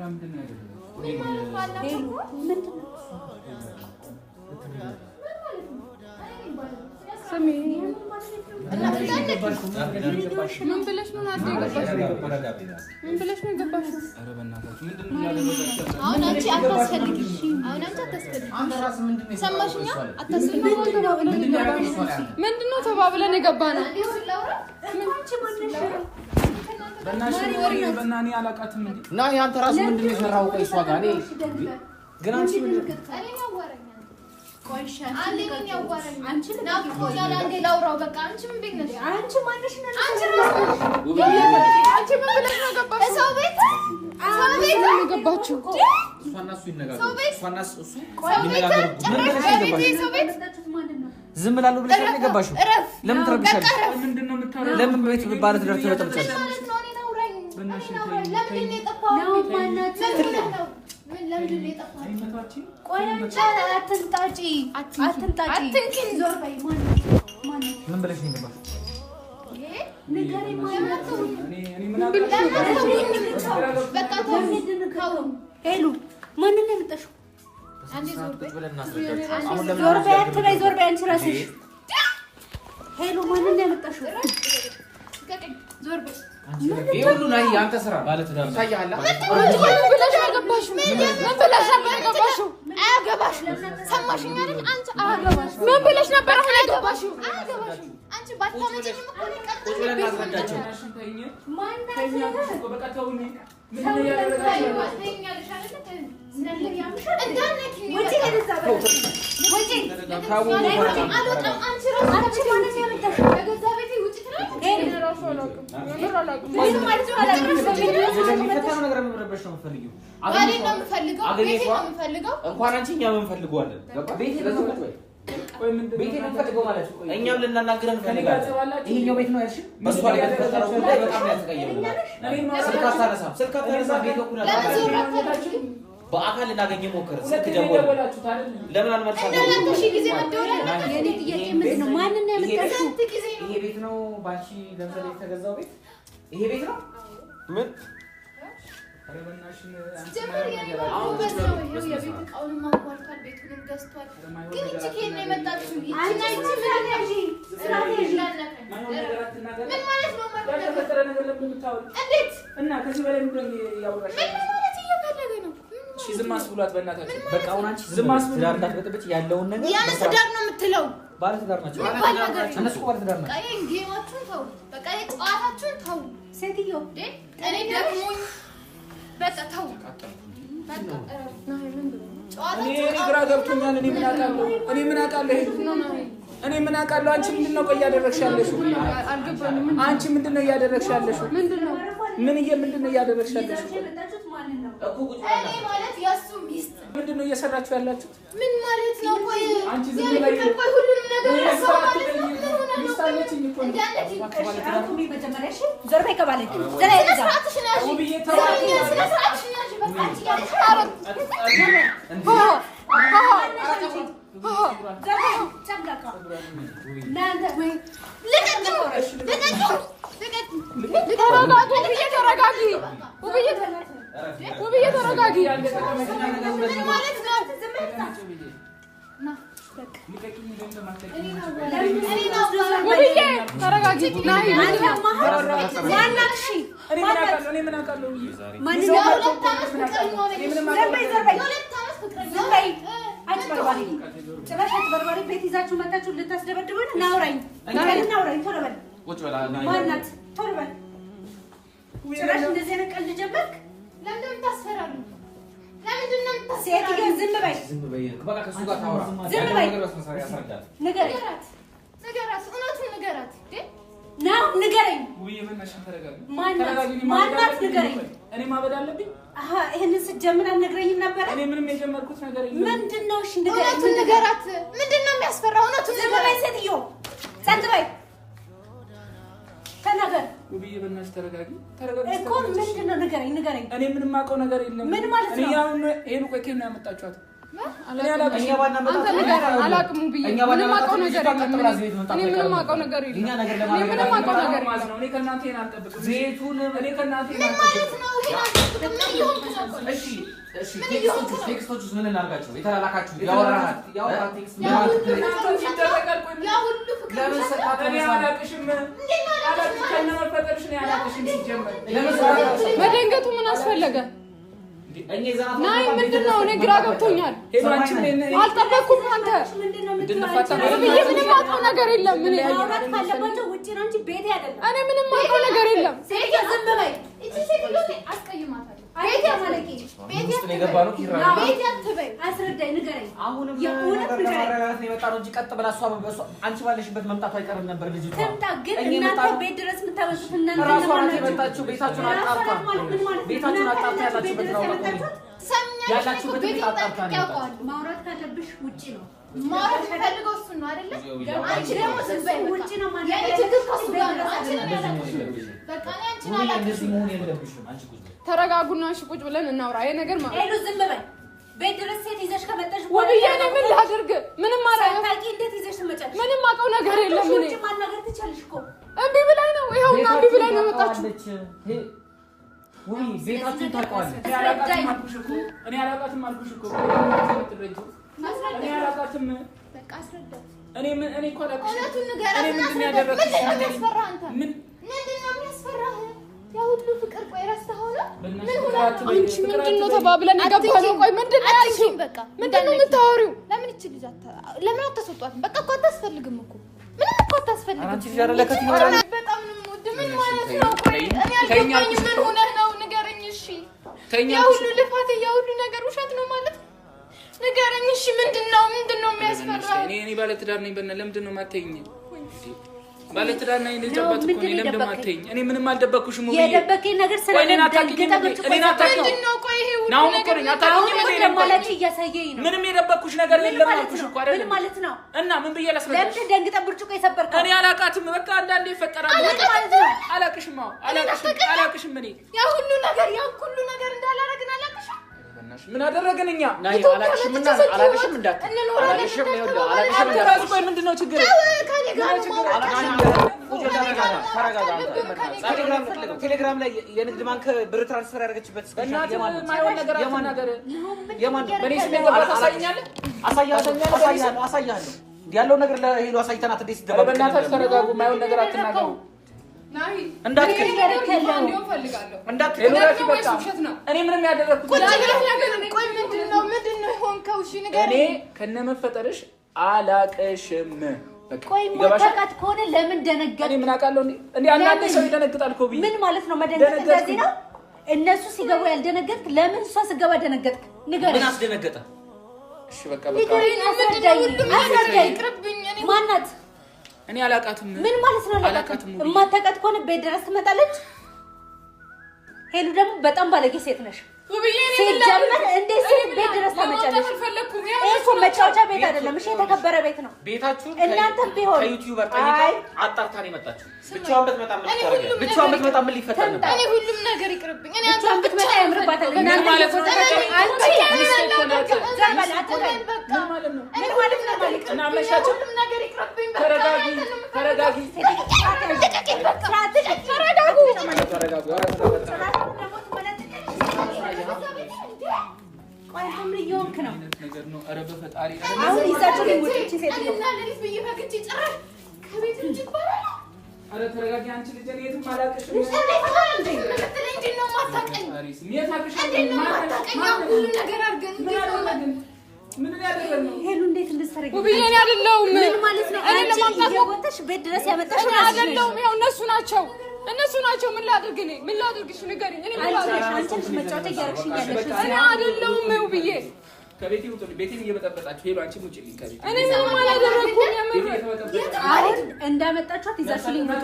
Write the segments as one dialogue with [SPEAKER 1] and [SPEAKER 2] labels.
[SPEAKER 1] ምንድነው ያደረገው?
[SPEAKER 2] ምን ብለሽ ነው የገባሽው? ኧረ በእናትሽ ምንድነው ያደረገው? አሁን አንቺ አታስፈልጊም። ሰማሽኛ? አታስፈልጊም። ምንድነው ተባብለን የገባነው?
[SPEAKER 1] በእናትሽ አላውቃትም እንዴ?
[SPEAKER 3] እና ያንተ ራስ ምንድነው የሰራው? ቆይ እሷ ጋር እኔ ግን አንቺ ምንድነው ዝም ብላለሁ ብለሽ ነው የገባሽው? ለምን ትረብሻለሽ? ለምን ቤት ባለ ትዳር ትበጠብጫለሽ?
[SPEAKER 2] ምን ለምንድን ነው የጠፋው?
[SPEAKER 4] ቆይ አንቺ አትንጣጪ አትንኪኝ ዞር በይ ማን
[SPEAKER 3] ምን ብለሽ ነው የገባሽው?
[SPEAKER 4] ንገሪ ማለት ነው
[SPEAKER 1] እኔ ምን አውቃለሁ?
[SPEAKER 2] በቃ ተው
[SPEAKER 4] ሄሉ ማን ነው የምጠሽው?
[SPEAKER 2] አንዴ ዞር በይ
[SPEAKER 4] ዞር በይ አትበይ ዞር በይ አንቺ ራስሽ ሄሉ ማን ነው የምጠሽው?
[SPEAKER 2] ዞር በይ
[SPEAKER 3] ይሁሉ ናይ ያንተ ስራ ባለ ትዳር ታያለ
[SPEAKER 2] ምን ብለሽ አገባሽ? ምን ብለሽ አገባሽው? አያገባሽ ሰማሽኝ አይደል? አንቺ አያገባሽ ምን ብለሽ ነበር አሁን ያገባሽው? አያገባሽ አንቺ ባታመጪኝ እኮ ነው ቀጥታ
[SPEAKER 3] እናስረዳቸው
[SPEAKER 4] ማን ነው
[SPEAKER 1] በቃ ተውኝ። ምን ያደረጋችሁ?
[SPEAKER 3] እኛም ልናናግረን ፈልጋለን። ይሄኛው ቤት ነው ያልሽ? በሷ ላይ ከተፈጠረው ጉዳይ በጣም ያስቀየመናል። ስልክ አታነሳ ቤት ነው በአካል ልናገኝ ሞከረ። ስልክ ደወለ። ለምን አልመጣም?
[SPEAKER 2] እሺ ጊዜ መደወል
[SPEAKER 4] የኔ ጥያቄ ምንድን ነው? ማንን ነው የምትጠሽው?
[SPEAKER 3] ይሄ ቤት ነው ባንቺ ገንዘብ የተገዛው ቤት? ይሄ ቤት ነው? ምን
[SPEAKER 2] ጀመር አሁን በዛው የቤት እቃውን ማዋርቷል፣ ቤቱንም ገዝቷል። ግን እቺ ከኔ ነው የመጣችው? ምን ማለት ነው?
[SPEAKER 1] ያልተፈጠረ ነገር ለምን የምታወሪው?
[SPEAKER 2] እንዴት
[SPEAKER 1] እና ከዚህ በላይ ምን ያወራሽ?
[SPEAKER 2] ምን ማለት እየፈለገ ነው?
[SPEAKER 1] እሺ ዝም አስብሏት በእናታችሁ።
[SPEAKER 3] በቃ አሁን አንቺ ዝም አስብሏት። ትዳር እንዳትበጥብጭ ያለውን ነገር
[SPEAKER 2] ያ ትዳር ነው የምትለው?
[SPEAKER 3] ባለ ትዳር ናቸው። እነሱ ባለ ትዳር ናቸው።
[SPEAKER 2] በቃ ጌማችሁን ተው፣ በቃ ጨዋታችሁን ተው።
[SPEAKER 4] ሴትዮ
[SPEAKER 2] እኔ ደክሞኝ በቃ ተው።
[SPEAKER 1] እኔ ግራ ገብቶኛል። እኔ ምን አውቃለሁ? እኔ ምን አውቃለሁ? አንቺ ምንድነው ቆይ እያደረግሽ ያለሽው? አንቺ ምንድነው እያደረግሽ ያለሽው? ምንድነው እያደረግሽ ያለሽው?
[SPEAKER 2] እኔ ማለት የእሱ ሚስት
[SPEAKER 1] ምንድነው እየሰራችሁ ያላችሁት?
[SPEAKER 2] ምን ማለት ነው? ቆይ
[SPEAKER 1] አንቺ ዝም ብለሽ
[SPEAKER 2] ቆይ ሁሉንም ነገር ሰው ማለት ነው።
[SPEAKER 1] ሚስት አለችኝ እኮ ነው።
[SPEAKER 4] ዞር በይ ከባለ
[SPEAKER 2] ስነስርዓትሽን ያዥ፣ ስነስርዓትሽን ያዥ። በቃ አንቺ ያለሽ ታረቅ
[SPEAKER 4] በርባሪ ቤት ይዛችሁ መጣችሁ ልታስደበድቡን? ናውራኝ ቶሎ በል ማናት? ቶሎ በል ጭራሽ እንደዚህ አይነት ቀልድ ጀመርክ?
[SPEAKER 2] ለምን የምታስፈራሩ? ለምንድን ነው የምታስፈራሩ?
[SPEAKER 4] ሴትዮ ዝም በይ
[SPEAKER 3] በቃ ከሱ ጋር ታወራ።
[SPEAKER 4] ዝም በይ
[SPEAKER 2] ንገራት፣ እውነቱን ንገራት።
[SPEAKER 4] ናው ንገረኝ።
[SPEAKER 1] ውብዬ በእናትሽ ተረጋጊ።
[SPEAKER 4] ማናት ንገረኝ።
[SPEAKER 1] እኔ ማበድ አለብኝ?
[SPEAKER 4] አሃ ይሄንን ስትጀምር አልነግረኝም ነበር?
[SPEAKER 1] እኔ ምንም የጀመርኩት ነገር የለም።
[SPEAKER 4] ምንድነው? እሺ
[SPEAKER 2] እውነቱን ንገራት። ምንድነው የሚያስፈራው? እውነቱን ንገረኝ።
[SPEAKER 4] ሴትዮ ጸጥ በይ፣ ተናገር።
[SPEAKER 1] ውብዬ በእናትሽ ተረጋጊ
[SPEAKER 4] እኮ ምንድነው? ንገረኝ።
[SPEAKER 1] እኔ ምንም የማውቀው ነገር የለም።
[SPEAKER 4] ምን ማለት ነው?
[SPEAKER 1] እኔ ያው ሄሉ ቆይ ከምን ያመጣችኋት?
[SPEAKER 3] እኛ ባና መጣ
[SPEAKER 5] አላቅሙ ብዬ ምንም አውቀው ነገር የለም። እኔ ምንም አውቀው ነገር የለም።
[SPEAKER 3] እኛ ነገር
[SPEAKER 5] እኔ ምንም አውቀው ነገር የለም።
[SPEAKER 1] እኔ ከእናንተ ይሄን አልጠብቅም።
[SPEAKER 3] ዘይቱን
[SPEAKER 1] እኔ ከእናንተ ይሄን
[SPEAKER 3] አልጠብቅም። እሺ ቴክስቶቹስ ምን እናርጋቸው? የተላላካችሁ ያወራናል ቴክስት
[SPEAKER 1] ይደረጋል። ለምን ሰጣት? እኔ አላቅሽም። ከነመፈጠርሽ ነው ያላቅሽም። ሲጀመር
[SPEAKER 5] መደንገቱ ምን አስፈለገ? ናይ ምንድነው? እኔ ግራ ገብቶኛል። አልጠበኩም። አንተ ብዬ ምንም አውቀው ነገር የለም። እኔ ምንም አውቀው ነገር የለም።
[SPEAKER 3] አንቺ ባለሽበት መምጣቱ አይቀርም ነበር። ልጅቷ
[SPEAKER 4] ቤት ድረስ የምታበዙት እናንተ
[SPEAKER 3] ቤታችሁን አጣርታ ያላችሁበት ነው። ያላችሁበት ቤት አጣርታ ነው።
[SPEAKER 4] ማውራት ካለብሽ ውጪ ነው።
[SPEAKER 2] ማውራት ፈልገው እሱ ነው አይደለ? አንቺ ደግሞ ዝም ውጪ ነው ማለት ነው። ችግር ከሱ ጋር ነው። አንቺ ነው በቃ አንቺ ነው አላውቅም።
[SPEAKER 5] ተረጋጉና እሺ ቁጭ ብለን እናውራ። ይሄ ነገር ማለት
[SPEAKER 4] ሄሎ ዝም በይ። ቤት ድረስ ሴት ይዘሽ ከመጣሽ
[SPEAKER 5] ወብዬ ነው ምን ላድርግ? ምንም
[SPEAKER 4] ታውቂ እንዴት ይዘሽ ትመጫለሽ?
[SPEAKER 5] ምንም አውቀው ነገር የለም። እኔ
[SPEAKER 4] ውጪ ማናገር ትችያለሽ እኮ
[SPEAKER 5] እምቢ ብላኝ ነው። ይኸውና እምቢ ብላኝ ነው የመጣችው።
[SPEAKER 3] ወይ ቤታችሁን ታውቀዋለች።
[SPEAKER 1] እኔ አላውቃትም አልኩሽ እኮ። እኔ አላውቃትም
[SPEAKER 2] በቃ አስረዳው።
[SPEAKER 1] እኔ እኮ አላውቅሽም።
[SPEAKER 2] እውነቱን ንገረኝ።
[SPEAKER 1] ምንድን ነው ያደረግሽ?
[SPEAKER 2] ምንድን ነው የሚያስፈራህ? ያ ሁሉ ፍቅር ቆይ ረስተኸው ነው? ምን ሆነ?
[SPEAKER 5] አንቺ ምንድን ነው ተባብለን የገባነው? ቆይ ምንድን ነው ያልሽው?
[SPEAKER 2] በቃ
[SPEAKER 5] ምንድን ነው የምታወሪው?
[SPEAKER 2] ለምን እቺ ልጅ ለምን አታስወጧትም? በቃ እኮ አታስፈልግም እኮ ምንም እኮ አታስፈልግም።
[SPEAKER 3] አንቺ ልጅ አይደለከት ይኖራል።
[SPEAKER 2] በጣም ነው የምወድ። ምን ማለት ነው? ቆይ እኔ አልገባኝም። ምን ሆነህ ነው? ንገረኝ እሺ። ያ ሁሉ ልፋት ያ ሁሉ ነገር ውሸት ነው ማለት ንገረኝ እሺ። ምንድን ነው የሚያስፈራው?
[SPEAKER 1] እኔ ባለትዳር ነኝ። ለምንድን ነው የማትይኝ? ባለትዳር ነኝ። ልጅ አባት እኮ ነኝ። ለምንድን ነው የማትይኝ? እኔ ምንም አልደበኩሽም።
[SPEAKER 4] የደበከኝ ነገር ስለሌለ
[SPEAKER 1] ምንም የደበኩሽ ነገር የለም አልኩሽ እኮ አይደል?
[SPEAKER 4] ምን ማለት ነው?
[SPEAKER 1] እና ምን ብዬ ላስረዳሽ?
[SPEAKER 4] ለምን ደንግጠህ ብርጭቆ የሰበርከው?
[SPEAKER 1] እኔ አላውቃትም። በቃ አንዳንዴ ይፈጠራል። አላውቅሽም። አላውቅሽም። እኔ
[SPEAKER 2] ያ ሁሉ ነገር እንዳላረግን አላውቅሽም።
[SPEAKER 1] ምን አደረግን እኛ?
[SPEAKER 3] አላውቅሽም እንዳት አላውቅሽም ነው አላውቅሽም።
[SPEAKER 1] ቆይ ምንድን ነው ችግር?
[SPEAKER 3] ቴሌግራም ላይ የንግድ ባንክ ብር ትራንስፈር ያደረገችበት አሳያለሁ ያለው ነገር ለሄሎ አሳይተናት እንዴት ሲደባ
[SPEAKER 1] በእናታችሁ ተረጋጉ። ማይሆን ነገር አትናገሩ።
[SPEAKER 5] እንዳትከኝ
[SPEAKER 1] እኔ ምንም ያደረኩት
[SPEAKER 2] ምንድን ነው የሆንከው? እሺ ንገረኝ።
[SPEAKER 1] እኔ ከነመፈጠርሽ አላቅሽም።
[SPEAKER 4] ቆይ ማታውቃት ከሆነ ለምን ደነገጥ?
[SPEAKER 1] እኔ ምን አውቃለሁ እንዴ? አንዳንዴ ሰው ይደነግጣል እኮ ብዬ
[SPEAKER 4] ምን ማለት ነው መደንገጥ? እንደዚህ ነው እነሱ ሲገቡ ያልደነገጥክ ለምን እሷ ስገባ ደነገጥክ? ንገረኝ።
[SPEAKER 3] ምን አስደነገጠ?
[SPEAKER 1] እሺ በቃ
[SPEAKER 4] ማናት?
[SPEAKER 1] እኔ አላውቃትም።
[SPEAKER 4] ምን ማለት ነው አላውቃትም? የማታውቃት ከሆነ ቤት ድረስ ትመጣለች። ሄሉ ደግሞ በጣም ባለጌ ሴት ነሽ። ሲጀመር እንዴት ሴት ቤት ድረስ ታመጫለሽ? እኮ መጫወቻ ቤት አይደለም። እሺ የተከበረ ቤት ነው።
[SPEAKER 3] ቤታችሁን
[SPEAKER 4] እናንተም ቢሆን
[SPEAKER 3] ከዩቲዩበር ጠይቃ አጣርታ ነው የመጣችው። ብቻዋን ብትመጣ ምን ታደርጋለች? ብቻዋን ብትመጣ ምን ሊፈጠር ነበር?
[SPEAKER 2] እኔ ሁሉም ነገር ይቅርብኝ። እኔ
[SPEAKER 4] ብቻዋን ብትመጣ ያምርባታል። እናንተ
[SPEAKER 1] ማለት ነው
[SPEAKER 4] ቆይ ምን እየሆንክ ነው?
[SPEAKER 1] ነገር ነው። ኧረ በፈጣሪ
[SPEAKER 4] አሁን ይዛችሁ ልትወጪ ሴት ነው።
[SPEAKER 1] ኧረ ተረጋጊ አንቺ ልጅ። እኔ የትም አላውቅሽም።
[SPEAKER 4] ሄሉ እንዴት እንድትሰረጊ
[SPEAKER 5] ውብዬ እኔ አይደለሁም።
[SPEAKER 4] ምን ማለት ነው?
[SPEAKER 5] እኔ ለማምጣት
[SPEAKER 4] የወጣሽ ቤት ድረስ ያመጣሽ
[SPEAKER 5] እኔ አይደለሁም። ይኸው እነሱ ናቸው። ምን ላድርግ? እኔ ምን ላድርግሽ? ንገሪኝ። እኔ ምን ላድርግ?
[SPEAKER 4] አንቺ መጫወቻ እያደረግሽኝ ያለሽ
[SPEAKER 5] እኔ አይደለሁም ውብዬ።
[SPEAKER 1] ከቤቴ ውጡ። ቤቴን እየበጠበጣችሁ ሄሉ አንቺ ሙጭ ከቤቴ
[SPEAKER 5] እኔ ምንም አላደረኩም። የምር
[SPEAKER 4] አሁን እንዳመጣችኋት ይዛችሁልኝ ውጡ።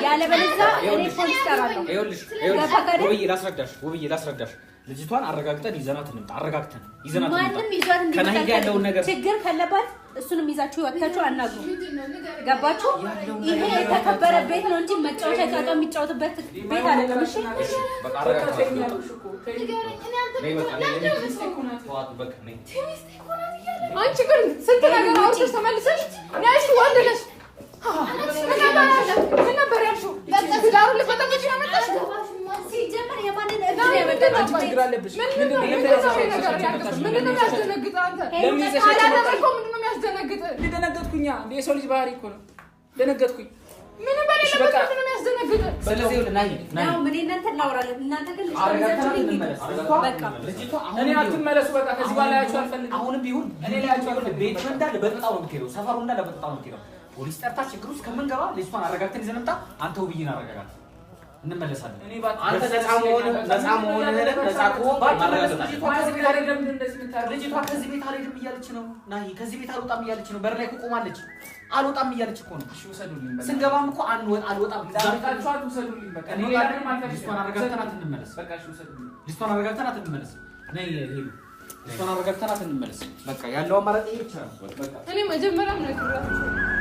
[SPEAKER 4] ያለበለዚያ እኔ ፖሊስ እጠራለሁ።
[SPEAKER 3] ይኸውልሽ ውብዬ ላስረዳሽ ልጅቷን አረጋግጠን ይዘናት እንምጣ። አረጋግጠን ይዘናት እንምጣ።
[SPEAKER 4] ማንም ይዟት እንዲመጣ ችግር ካለባት እሱንም ይዛችሁ ወጣችሁ አናግሩ። ገባችሁ? ይሄ የተከበረ ቤት ነው እንጂ መጫወቻ ጫጫ የሚጫወትበት ቤት አይደለም። እሺ
[SPEAKER 3] በቃ አረጋግጠን
[SPEAKER 5] አንቺ ግን ስንት ነገር አውጥተሽ ተመልሰሽ ነሽ ወንድ ነሽ ምን ነበር ያልሽው? ዳሩ ልፈጠመች ነው መጣሽ
[SPEAKER 4] ሲጀመር የማንን
[SPEAKER 1] ችግር አለብሽ? ምንድን ነው
[SPEAKER 5] የሚያስደነግጥ? አንተ አላደረግከው ምንድን ነው የሚያስደነግጥ?
[SPEAKER 1] ደነገጥኩኛ። የሰው ልጅ ባህሪ እኮ ነው። ደነገጥኩኝ።
[SPEAKER 5] ምንም በሌለበት ምንድን ነው የሚያስደነግጥ?
[SPEAKER 3] ስለዚህ ናይ
[SPEAKER 4] ነው ምን እናንተ እናወራለን። እናንተ ግን
[SPEAKER 1] እኔ አትመለሱ። በቃ ከዚህ በኋላ ያችሁ አልፈልግም።
[SPEAKER 3] አሁንም ቢሆን እኔ ላይ ያችሁ አልፈልግም። ቤት እንዳለ በጣም ነው የምትሄደው። ሰፈሩ እንዳለ በጣም ነው የምትሄደው። ፖሊስ ጠርታ ችግር ውስጥ ከምንገባ ልጅቷን አረጋግተን ይዘን እንምጣ። አንተ ውብዬን አረጋጋት። እንመለሳለን። አንተ ነፃ መሆንህን ነፃ ከሆንክ ልጅቷ ከዚህ ቤት አልሄድም እያለች ነው። ናይ ከዚህ ቤት አልወጣም እያለች ነው። በር ላይ እኮ ቆማለች። አልወጣም እያለች እኮ ነው። እሺ ወሰዱልኝ። ስንገባም እኮ አልወጣም ዛሬታችኋል። ወሰዱልኝ። በቃ እኔ ለምን ማለት ልጅቷን አረጋግተናት እንመለስ። በቃ እሺ ወሰዱልኝ። ልጅቷን አረጋግተናት እንመለስ። ናይ ሄዱ ልጅቷን አረጋግተናት እንመለስ። በቃ ያለው አማራጭ ይሄ ብቻ ነው። በቃ
[SPEAKER 5] እኔ መጀመሪያም ነግሬያችሁ